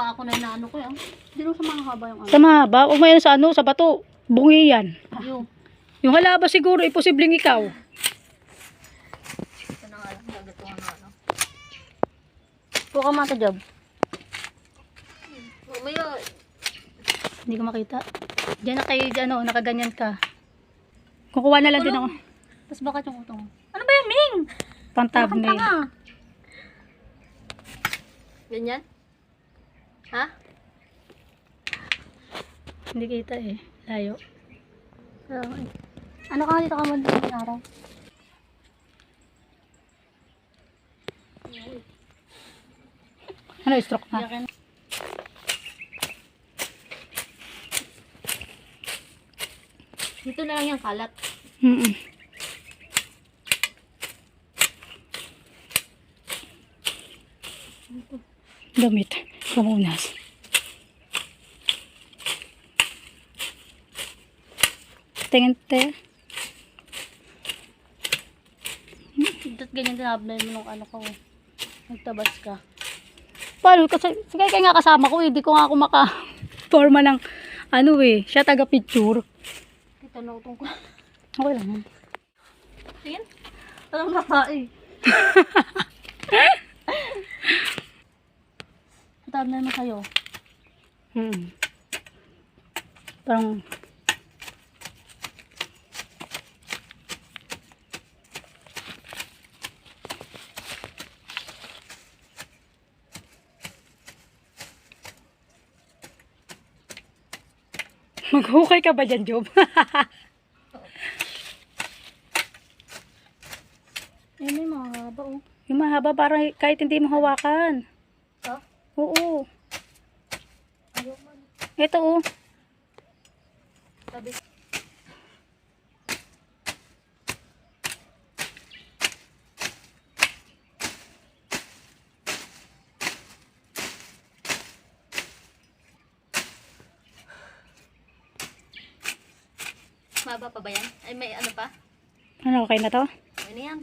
pa ako na inaano ko yan. Hindi rin sa mga haba yung ano. Sa mahaba, o may sa ano, sa bato. Bungi yan. Yung. Yung halaba siguro, imposibleng ikaw. Ito na nga lang. Gagatuhan na ano. Puka mata job. Mamaya. Hindi ko makita. Diyan na kayo, ano, nakaganyan ka. Kukuha na lang din ako. Tapos bakit yung utong? Ano ba yan, Ming? Pang thumbnail. Ganyan? Ha? Hindi kita eh. Layo. Ano ka dito ka mo dito ng araw? Ano, stroke na? Dito na lang yung kalat. Damit. Pamunas. Tingin te. Dito ganyan tinablay mo nung ano ko. Nagtabas ka. Paano? Kasi kaya nga kasama ko eh. Di ko nga ako maka-forma ng ano eh. Siya taga-picture. Dito na utong ko. Okay lang yan. Tingin? Parang nakain. Matab na naman kayo. Parang maghukay ka ba dyan, Job? Ayun may mga haba oh. Yung mahaba parang kahit hindi mo hawakan. Ha? Oo. Ayaw man. Ito oh. Sabi. Maba pa ba yan? Ay may ano pa? Ano, okay na to? Ano yan?